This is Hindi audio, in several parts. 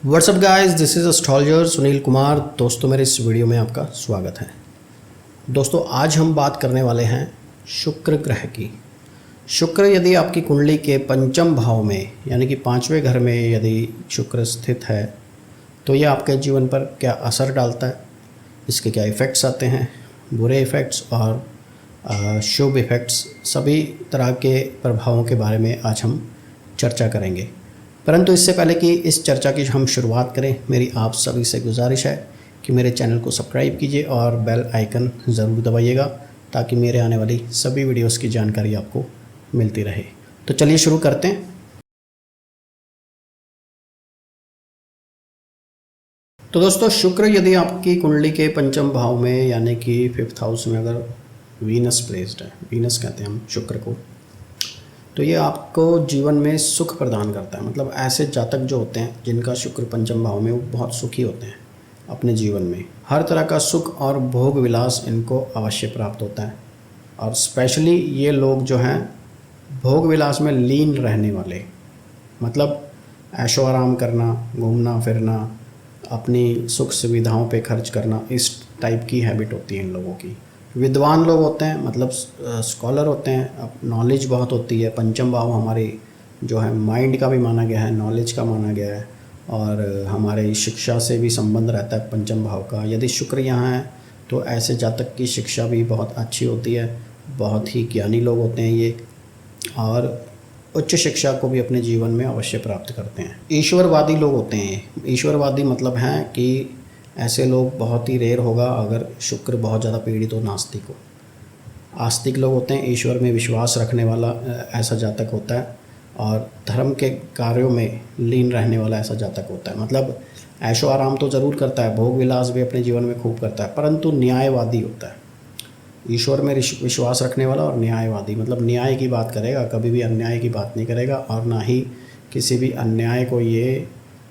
WhatsApp guys, this is astrologer Sunil Kumar. दोस्तों, मेरे इस वीडियो में आपका स्वागत है। दोस्तों, आज हम बात करने वाले हैं शुक्र ग्रह की। शुक्र यदि आपकी कुंडली के पंचम भाव में यानी कि पांचवें घर में यदि शुक्र स्थित है तो ये आपके जीवन पर क्या असर डालता है, इसके क्या इफ़ेक्ट्स आते हैं, बुरे इफ़ेक्ट्स और शुभ इफ़ेक्ट्स, सभी तरह के प्रभावों के बारे में आज हम चर्चा करेंगे। परंतु इससे पहले कि इस चर्चा की हम शुरुआत करें, मेरी आप सभी से गुजारिश है कि मेरे चैनल को सब्सक्राइब कीजिए और बेल आइकन ज़रूर दबाइएगा ताकि मेरे आने वाली सभी वीडियोस की जानकारी आपको मिलती रहे। तो चलिए शुरू करते हैं। तो दोस्तों, शुक्र यदि आपकी कुंडली के पंचम भाव में यानी कि 5th हाउस में अगर वीनस प्लेस्ड है, वीनस कहते हैं हम शुक्र को, तो ये आपको जीवन में सुख प्रदान करता है। मतलब ऐसे जातक जो होते हैं जिनका शुक्र पंचम भाव में, वो बहुत सुखी होते हैं अपने जीवन में। हर तरह का सुख और भोग विलास इनको अवश्य प्राप्त होता है। और स्पेशली ये लोग जो हैं भोग विलास में लीन रहने वाले, मतलब ऐशो आराम करना, घूमना फिरना, अपनी सुख सुविधाओं पे खर्च करना, इस टाइप की हैबिट होती है इन लोगों की। विद्वान लोग होते हैं, मतलब स्कॉलर होते हैं, अब नॉलेज बहुत होती है। पंचम भाव हमारे जो है माइंड का भी माना गया है, नॉलेज का माना गया है, और हमारे शिक्षा से भी संबंध रहता है पंचम भाव का। यदि शुक्र यहाँ है तो ऐसे जातक की शिक्षा भी बहुत अच्छी होती है, बहुत ही ज्ञानी लोग होते हैं ये, और उच्च शिक्षा को भी अपने जीवन में अवश्य प्राप्त करते हैं। ईश्वरवादी लोग होते हैं। ईश्वरवादी मतलब है कि ऐसे लोग बहुत ही रेयर होगा अगर शुक्र बहुत ज़्यादा पीड़ित हो, नास्तिक हो। आस्तिक लोग होते हैं, ईश्वर में विश्वास रखने वाला ऐसा जातक होता है, और धर्म के कार्यों में लीन रहने वाला ऐसा जातक होता है। मतलब ऐशो आराम तो ज़रूर करता है, भोग विलास भी अपने जीवन में खूब करता है, परंतु न्यायवादी होता है। ईश्वर में विश्वास रखने वाला और न्यायवादी, मतलब न्याय की बात करेगा, कभी भी अन्याय की बात नहीं करेगा, और ना ही किसी भी अन्याय को ये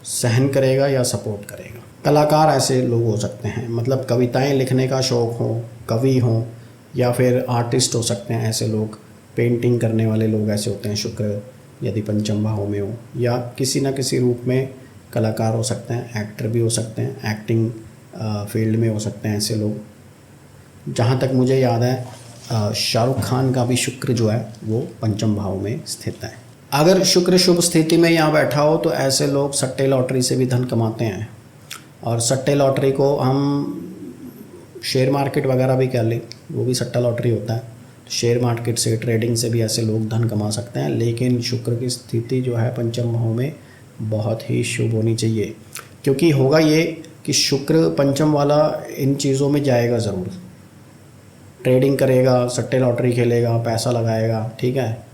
सहन करेगा या सपोर्ट करेगा। कलाकार ऐसे लोग हो सकते हैं, मतलब कविताएं लिखने का शौक़ हो, कवि हों, या फिर आर्टिस्ट हो सकते हैं ऐसे लोग। पेंटिंग करने वाले लोग ऐसे होते हैं शुक्र यदि पंचम भाव में हो, या किसी न किसी रूप में कलाकार हो सकते हैं, एक्टर भी हो सकते हैं, एक्टिंग फील्ड में हो सकते हैं ऐसे लोग। जहाँ तक मुझे याद है शाहरुख खान का भी शुक्र जो है वो पंचम भाव में स्थित है। अगर शुक्र शुभ स्थिति में यहाँ बैठा हो तो ऐसे लोग सट्टे लॉटरी से भी धन कमाते हैं, और सट्टे लॉटरी को हम शेयर मार्केट वगैरह भी कह लें, वो भी सट्टा लॉटरी होता है। शेयर मार्केट से, ट्रेडिंग से भी ऐसे लोग धन कमा सकते हैं। लेकिन शुक्र की स्थिति जो है पंचम भाव में बहुत ही शुभ होनी चाहिए, क्योंकि होगा ये कि शुक्र पंचम वाला इन चीज़ों में जाएगा ज़रूर। ट्रेडिंग करेगा, सट्टे लॉटरी खेलेगा, पैसा लगाएगा, ठीक है,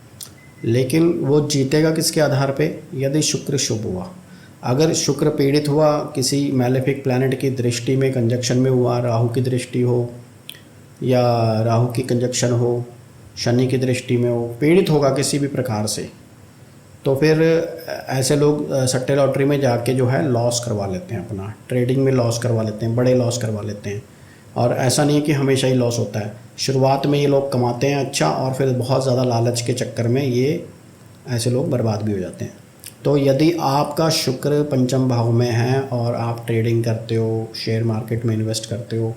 लेकिन वो जीतेगा किसके आधार पे? यदि शुक्र शुभ हुआ। अगर शुक्र पीड़ित हुआ, किसी मैलेफिक प्लैनेट की दृष्टि में, कंजक्शन में हुआ, राहु की दृष्टि हो, या राहु की कंजक्शन हो, शनि की दृष्टि में हो, पीड़ित होगा किसी भी प्रकार से, तो फिर ऐसे लोग सट्टे लॉटरी में जाके जो है लॉस करवा लेते हैं, अपना ट्रेडिंग में लॉस करवा लेते हैं, बड़े लॉस करवा लेते हैं। और ऐसा नहीं है कि हमेशा ही लॉस होता है, शुरुआत में ये लोग कमाते हैं अच्छा, और फिर बहुत ज़्यादा लालच के चक्कर में ये ऐसे लोग बर्बाद भी हो जाते हैं। तो यदि आपका शुक्र पंचम भाव में है और आप ट्रेडिंग करते हो, शेयर मार्केट में इन्वेस्ट करते हो,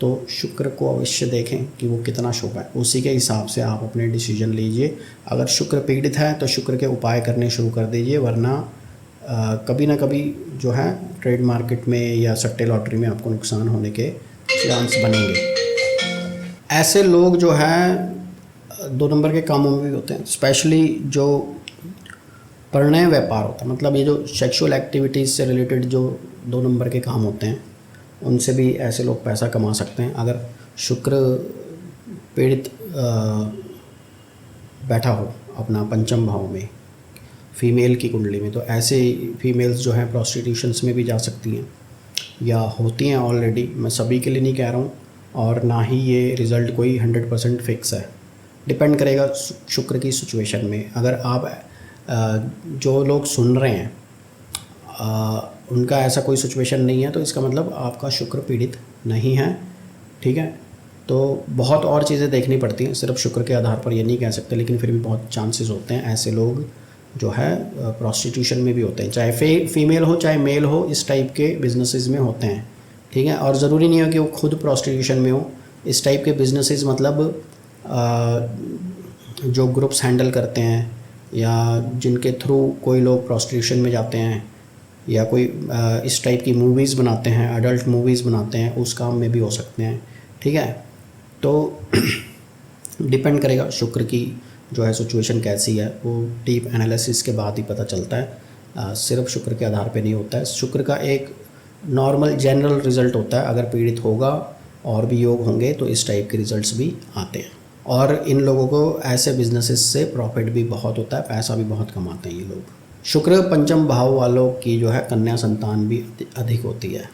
तो शुक्र को अवश्य देखें कि वो कितना शुभ है, उसी के हिसाब से आप अपने डिसीजन लीजिए। अगर शुक्र पीड़ित है तो शुक्र के उपाय करने शुरू कर दीजिए, वरना कभी ना कभी जो है ट्रेड मार्केट में या सट्टे लॉटरी में आपको नुकसान होने के चांस बनेंगे। ऐसे लोग जो हैं 2 नंबर के कामों में भी होते हैं, स्पेशली जो परिणय व्यापार होता है, मतलब ये जो सेक्सुअल एक्टिविटीज़ से रिलेटेड जो 2 नंबर के काम होते हैं, उनसे भी ऐसे लोग पैसा कमा सकते हैं। अगर शुक्र पीड़ित बैठा हो अपना पंचम भाव में फीमेल की कुंडली में, तो ऐसे फीमेल्स जो हैं प्रोस्टिट्यूशंस में भी जा सकती हैं या होती हैं ऑलरेडी। मैं सभी के लिए नहीं कह रहा हूँ, और ना ही ये रिज़ल्ट कोई 100% फिक्स है, डिपेंड करेगा शुक्र की सिचुएशन में। अगर आप जो लोग सुन रहे हैं उनका ऐसा कोई सिचुएशन नहीं है, तो इसका मतलब आपका शुक्र पीड़ित नहीं है, ठीक है। तो बहुत और चीज़ें देखनी पड़ती हैं, सिर्फ शुक्र के आधार पर ये नहीं कह सकते, लेकिन फिर भी बहुत चांसेस होते हैं ऐसे लोग जो है प्रोस्टिट्यूशन में भी होते हैं, चाहे फीमेल हो चाहे मेल हो, इस टाइप के बिजनेसेस में होते हैं। ठीक है, और ज़रूरी नहीं है कि वो खुद प्रोस्टिट्यूशन में हो। इस टाइप के बिजनेसेस मतलब जो ग्रुप्स हैंडल करते हैं या जिनके थ्रू कोई लोग प्रोस्टिट्यूशन में जाते हैं, या कोई इस टाइप की मूवीज़ बनाते हैं, अडल्ट मूवीज़ बनाते हैं, उस काम में भी हो सकते हैं। ठीक है, तो डिपेंड करेगा शुक्र की जो है सिचुएशन कैसी है, वो डीप एनालिसिस के बाद ही पता चलता है। सिर्फ शुक्र के आधार पे नहीं होता है। शुक्र का एक नॉर्मल जनरल रिज़ल्ट होता है, अगर पीड़ित होगा और भी योग होंगे तो इस टाइप के रिज़ल्ट्स भी आते हैं। और इन लोगों को ऐसे बिजनेसेस से प्रॉफिट भी बहुत होता है, पैसा भी बहुत कमाते हैं ये लोग। शुक्र पंचम भाव वालों की जो है कन्या संतान भी अधिक होती है।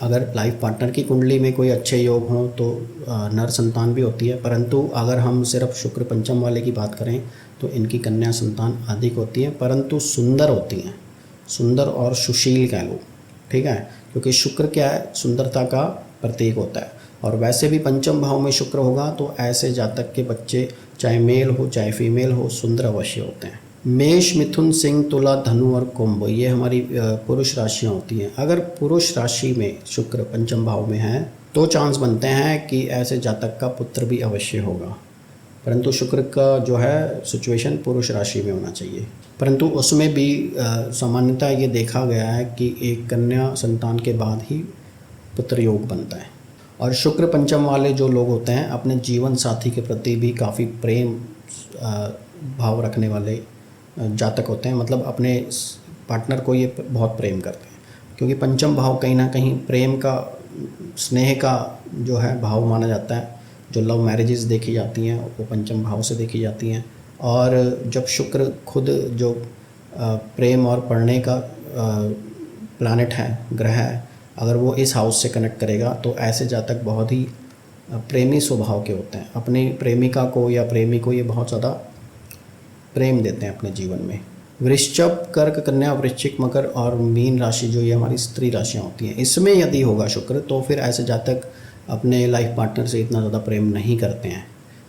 अगर लाइफ पार्टनर की कुंडली में कोई अच्छे योग हों तो नर संतान भी होती है, परंतु अगर हम सिर्फ शुक्र पंचम वाले की बात करें तो इनकी कन्या संतान अधिक होती है, परंतु सुंदर होती हैं, सुंदर और सुशील कह लो। ठीक है, क्योंकि शुक्र क्या है, सुंदरता का प्रतीक होता है। और वैसे भी पंचम भाव में शुक्र होगा तो ऐसे जातक के बच्चे चाहे मेल हो चाहे फीमेल हो सुंदर अवश्य होते हैं। मेष, मिथुन, सिंह, तुला, धनु और कुंभ ये हमारी पुरुष राशियाँ होती हैं। अगर पुरुष राशि में शुक्र पंचम भाव में है तो चांस बनते हैं कि ऐसे जातक का पुत्र भी अवश्य होगा, परंतु शुक्र का जो है सिचुएशन पुरुष राशि में होना चाहिए। परंतु उसमें भी सामान्यतः ये देखा गया है कि एक कन्या संतान के बाद ही पुत्र योग बनता है। और शुक्र पंचम वाले जो लोग होते हैं अपने जीवन साथी के प्रति भी काफ़ी प्रेम भाव रखने वाले जातक होते हैं, मतलब अपने पार्टनर को ये बहुत प्रेम करते हैं, क्योंकि पंचम भाव कहीं ना कहीं प्रेम का, स्नेह का जो है भाव माना जाता है। जो लव मैरिजेस देखी जाती हैं वो पंचम भाव से देखी जाती हैं। और जब शुक्र खुद जो प्रेम और पढ़ने का प्लैनेट है, ग्रह है, अगर वो इस हाउस से कनेक्ट करेगा तो ऐसे जातक बहुत ही प्रेमी स्वभाव के होते हैं। अपनी प्रेमिका को या प्रेमी को ये बहुत ज़्यादा प्रेम देते हैं अपने जीवन में। वृश्चिक, कर्क, कन्या, वृश्चिक, मकर और मीन राशि जो ये हमारी स्त्री राशियाँ होती हैं, इसमें यदि होगा शुक्र तो फिर ऐसे जातक अपने लाइफ पार्टनर से इतना ज़्यादा प्रेम नहीं करते हैं,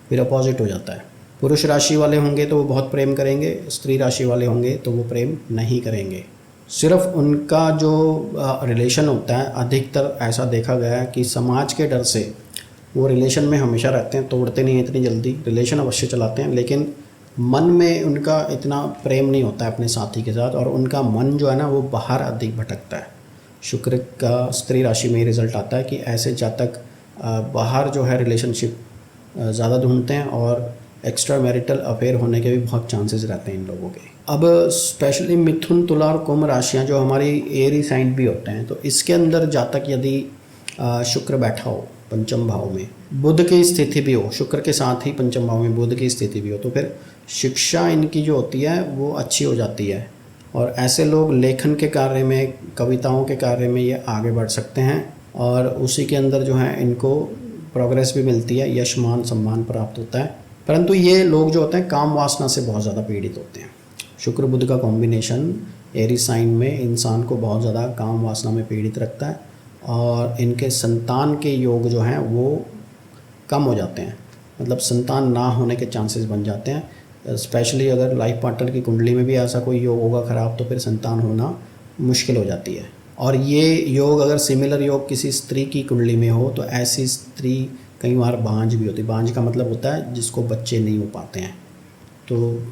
फिर अपोजिट हो जाता है। पुरुष राशि वाले होंगे तो वो बहुत प्रेम करेंगे, स्त्री राशि वाले होंगे तो वो प्रेम नहीं करेंगे। सिर्फ उनका जो रिलेशन होता है, अधिकतर ऐसा देखा गया है कि समाज के डर से वो रिलेशन में हमेशा रहते हैं, तोड़ते नहीं हैं इतनी जल्दी, रिलेशन अवश्य चलाते हैं, लेकिन मन में उनका इतना प्रेम नहीं होता है अपने साथी के साथ, और उनका मन जो है ना वो बाहर अधिक भटकता है। शुक्र का स्त्री राशि में रिजल्ट आता है कि ऐसे जातक बाहर जो है रिलेशनशिप ज़्यादा ढूंढते हैं, और एक्स्ट्रा मैरिटल अफेयर होने के भी बहुत चांसेस रहते हैं इन लोगों के। अब स्पेशली मिथुन, तुला और कुंभ राशियाँ जो हमारी एरी साइन भी होते हैं, तो इसके अंदर जातक यदि शुक्र बैठा हो पंचम भाव में, बुध की स्थिति भी हो, शुक्र के साथ ही पंचम भाव में बुध की स्थिति भी हो, तो फिर शिक्षा इनकी जो होती है वो अच्छी हो जाती है। और ऐसे लोग लेखन के कार्य में, कविताओं के कार्य में ये आगे बढ़ सकते हैं, और उसी के अंदर जो है इनको प्रोग्रेस भी मिलती है, यश, मान, सम्मान प्राप्त होता है। परंतु ये लोग जो होते हैं काम वासना से बहुत ज़्यादा पीड़ित होते हैं। शुक्र बुध का कॉम्बिनेशन एरी साइन में इंसान को बहुत ज़्यादा काम वासना में पीड़ित रखता है, और इनके संतान के योग जो हैं वो कम हो जाते हैं, मतलब संतान ना होने के चांसेस बन जाते हैं। स्पेशली अगर लाइफ पार्टनर की कुंडली में भी ऐसा कोई योग होगा ख़राब तो फिर संतान होना मुश्किल हो जाती है। और ये योग अगर सिमिलर योग किसी स्त्री की कुंडली में हो तो ऐसी स्त्री कई बार बांझ भी होती है। बांझ का मतलब होता है जिसको बच्चे नहीं हो पाते हैं, तो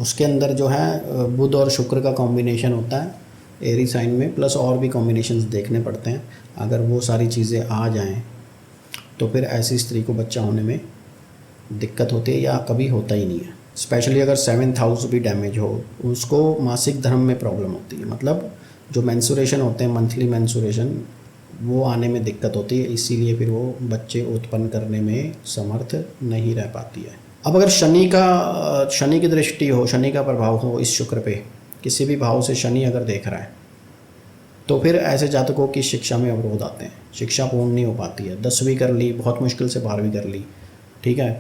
उसके अंदर जो है बुध और शुक्र का कॉम्बिनेशन होता है एरी साइन में, प्लस और भी कॉम्बिनेशंस देखने पड़ते हैं। अगर वो सारी चीज़ें आ जाएं तो फिर ऐसी स्त्री को बच्चा होने में दिक्कत होती है या कभी होता ही नहीं है। स्पेशली अगर 7th हाउस भी डैमेज हो, उसको मासिक धर्म में प्रॉब्लम होती है, मतलब जो मेंसुरेशन होते हैं, मंथली मेंसुरेशन, वो आने में दिक्कत होती है, इसीलिए फिर वो बच्चे उत्पन्न करने में समर्थ नहीं रह पाती है। अब अगर शनि की दृष्टि हो, शनि का प्रभाव हो इस शुक्र पे, किसी भी भाव से शनि अगर देख रहा है तो फिर ऐसे जातकों की शिक्षा में अवरोध आते हैं, शिक्षा पूर्ण नहीं हो पाती है। 10वीं कर ली, बहुत मुश्किल से 12वीं कर ली, ठीक है,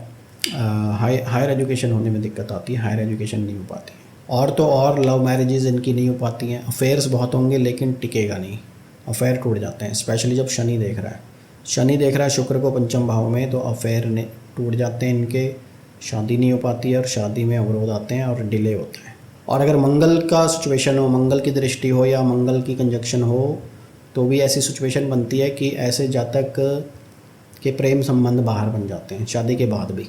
हायर एजुकेशन होने में दिक्कत आती है, हायर एजुकेशन नहीं हो पाती है। और तो और लव मैरिजेज इनकी नहीं हो पाती हैं, अफेयर्स बहुत होंगे लेकिन टिकेगा नहीं, अफेयर टूट जाते हैं। स्पेशली जब शनि देख रहा है, शनि देख रहा है शुक्र को पंचम भाव में, तो अफेयर टूट जाते हैं इनके, शादी नहीं हो पाती है और शादी में अवरोध आते हैं और डिले होता है। और अगर मंगल का सिचुएशन हो, मंगल की दृष्टि हो या मंगल की कंजक्शन हो, तो भी ऐसी सिचुएशन बनती है कि ऐसे जातक के प्रेम संबंध बाहर बन जाते हैं शादी के बाद भी,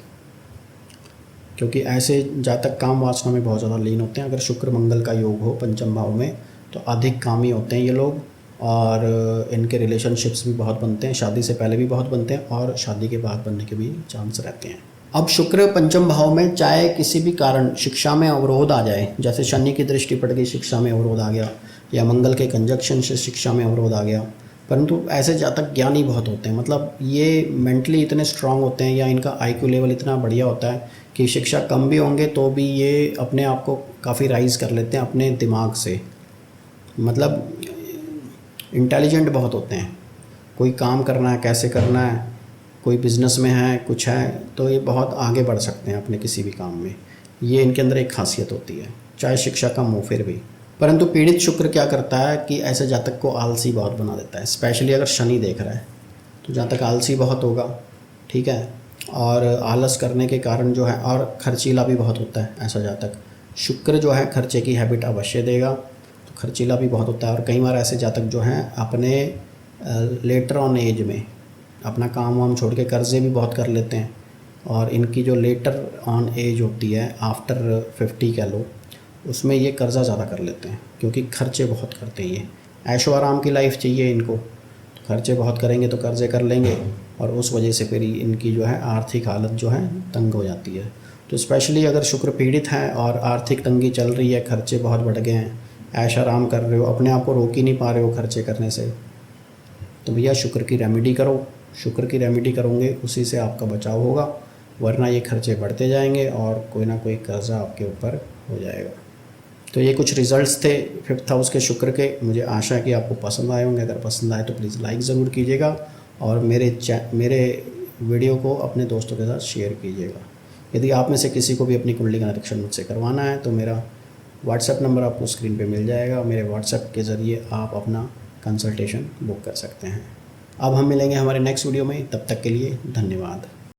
क्योंकि ऐसे जातक काम वासना में बहुत ज़्यादा लीन होते हैं। अगर शुक्र मंगल का योग हो पंचम भाव में तो अधिक कामी होते हैं ये लोग, और इनके रिलेशनशिप्स भी बहुत बनते हैं, शादी से पहले भी बहुत बनते हैं और शादी के बाद बनने के भी चांस रहते हैं। अब शुक्र पंचम भाव में चाहे किसी भी कारण शिक्षा में अवरोध आ जाए, जैसे शनि की दृष्टि पड़ गई शिक्षा में अवरोध आ गया, या मंगल के कंजक्शन से शिक्षा में अवरोध आ गया, परंतु ऐसे जातक ज्ञानी बहुत होते हैं, मतलब ये मेंटली इतने स्ट्रांग होते हैं या इनका आईक्यू लेवल इतना बढ़िया होता है कि शिक्षा कम भी होंगे तो भी ये अपने आप को काफ़ी राइज कर लेते हैं अपने दिमाग से, मतलब इंटेलिजेंट बहुत होते हैं। कोई काम करना है, कैसे करना है, कोई बिज़नेस में है, कुछ है, तो ये बहुत आगे बढ़ सकते हैं अपने किसी भी काम में। ये इनके अंदर एक खासियत होती है, चाहे शिक्षा कम हो फिर भी। परंतु पीड़ित शुक्र क्या करता है कि ऐसे जातक को आलसी बहुत बना देता है, स्पेशली अगर शनि देख रहा है तो जातक आलसी बहुत होगा, ठीक है, और आलस करने के कारण जो है, और खर्चीला भी बहुत होता है ऐसा जातक। शुक्र जो है खर्चे की हैबिट अवश्य देगा, तो खर्चीला भी बहुत होता है। और कई बार ऐसे जातक जो हैं अपने लेटर ऑन एज में अपना काम वाम छोड़ के कर्जे भी बहुत कर लेते हैं, और इनकी जो लेटर ऑन एज होती है आफ्टर 50 कह लो, उसमें ये कर्ज़ा ज़्यादा कर लेते हैं, क्योंकि खर्चे बहुत करते हैं। ये ऐशो आराम की लाइफ चाहिए इनको, तो खर्चे बहुत करेंगे तो कर्जे कर लेंगे, और उस वजह से फिर इनकी जो है आर्थिक हालत जो है तंग हो जाती है। तो स्पेशली अगर शुक्र पीड़ित हैं और आर्थिक तंगी चल रही है, खर्चे बहुत बढ़ गए हैं, ऐश आराम कर रहे हो, अपने आप को रोक ही नहीं पा रहे हो खर्चे करने से, तो भैया शुक्र की रेमेडी करो। शुक्र की रेमेडी करोगे उसी से आपका बचाव होगा, वरना ये खर्चे बढ़ते जाएंगे और कोई ना कोई कर्जा आपके ऊपर हो जाएगा। तो ये कुछ रिजल्ट्स थे 5th हाउस के शुक्र के। मुझे आशा है कि आपको पसंद आए होंगे। अगर पसंद आए तो प्लीज़ लाइक ज़रूर कीजिएगा, और मेरे वीडियो को अपने दोस्तों के साथ शेयर कीजिएगा। यदि आप में से किसी को भी अपनी कुंडली का निरीक्षण मुझसे करवाना है तो मेरा व्हाट्सएप नंबर आपको स्क्रीन पे मिल जाएगा। मेरे व्हाट्सएप के ज़रिए आप अपना कंसल्टेशन बुक कर सकते हैं। अब हम मिलेंगे हमारे नेक्स्ट वीडियो में, तब तक के लिए धन्यवाद।